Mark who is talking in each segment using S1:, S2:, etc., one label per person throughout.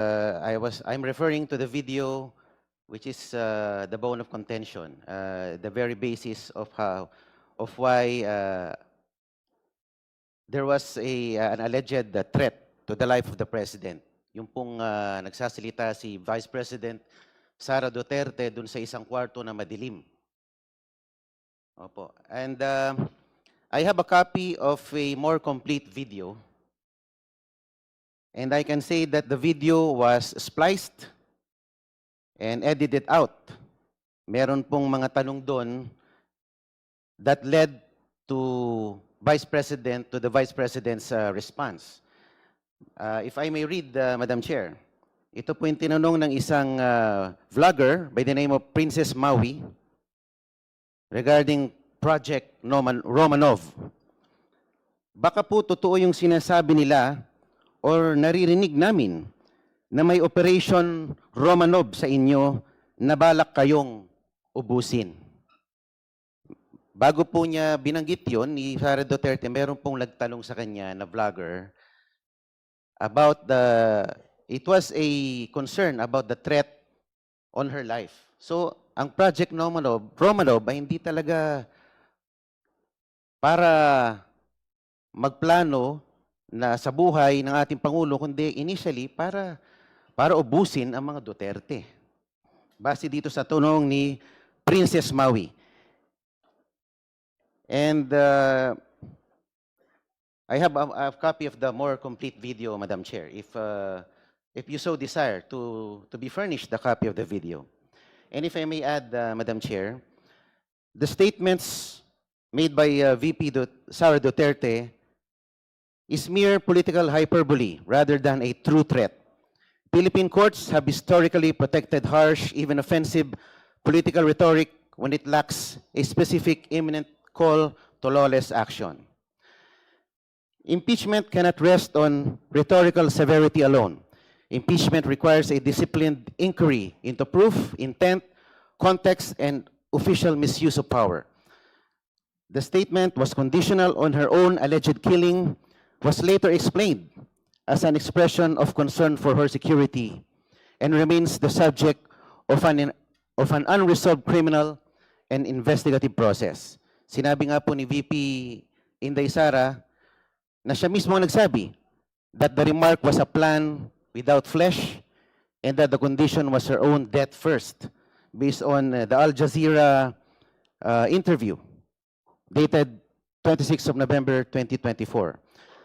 S1: I'm referring to the video which is the bone of contention, the very basis of why there was an alleged threat to the life of the president. Yung pong nagsasalita si Vice President Sara Duterte dun sa isang kwarto na madilim. Opo. And I have a copy of a more complete video. And I can say that the video was spliced and edited out. Meron pong mga tanong doon that led to the Vice President's response. If I may read, Madam Chair, ito po yung tinanong ng isang vlogger by the name of Princess Maui regarding Project Romanov. Baka po totoo yung sinasabi nila or naririnig namin na may Operation Romanov sa inyo na balak kayong ubusin. Bago po niya binanggit yon ni Sara Duterte, meron pong nagtanong sa kanya na vlogger about it was a concern about the threat on her life. So, ang Project Romanov ay hindi talaga para magplano na sa buhay ng ating Pangulo, kundi initially para ubusin ang mga Duterte. Base dito sa tunong ni Princess Maui. And I have a copy of the more complete video, Madam Chair, if you so desire to be furnished the copy of the video. And if I may add, Madam Chair, the statements made by VP Sara Duterte is mere political hyperbole rather than a true threat. Philippine courts have historically protected harsh, even offensive political rhetoric when it lacks a specific imminent call to lawless action. Impeachment cannot rest on rhetorical severity alone. Impeachment requires a disciplined inquiry into proof, intent, context, and official misuse of power. The statement was conditional on her own alleged killing, was later explained as an expression of concern for her security, and remains the subject of an unresolved criminal and investigative process. Sinabi nga po ni VP Inday Sara na siya mismo ang nagsabi that the remark was a plan without flesh and that the condition was her own death first, based on the Al Jazeera interview dated 26th of November 2024.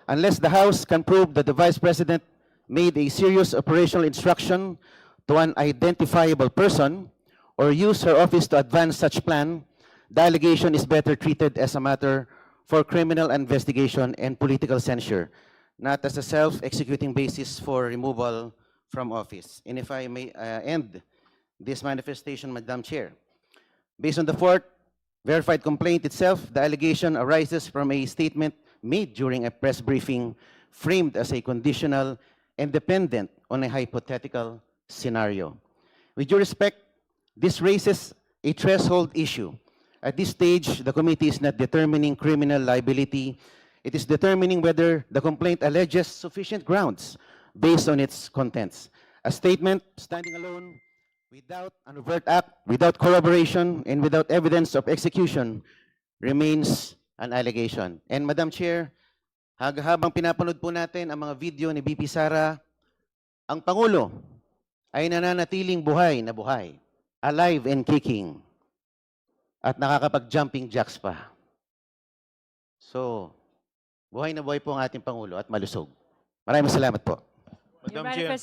S1: Unless the House can prove that the Vice President made a serious operational instruction to an identifiable person or used her office to advance such plan, the allegation is better treated as a matter for criminal investigation and political censure, not as a self-executing basis for removal from office. And if I may end this manifestation, Madam Chair, based on the fourth verified complaint itself, the allegation arises from a statement made during a press briefing framed as a conditional and dependent on a hypothetical scenario. With due respect, this raises a threshold issue. At this stage, the committee is not determining criminal liability. It is determining whether the complaint alleges sufficient grounds based on its contents. A statement standing alone without an overt act, without corroboration, and without evidence of execution remains an allegation. And Madam Chair, habang pinapanood po natin ang mga video ni VP Sara, ang Pangulo ay nananatiling buhay na buhay, alive and kicking, at nakakapag-jumping jacks pa. So, buhay na buhay po ang ating Pangulo at malusog. Maraming salamat po.
S2: Madam Chair.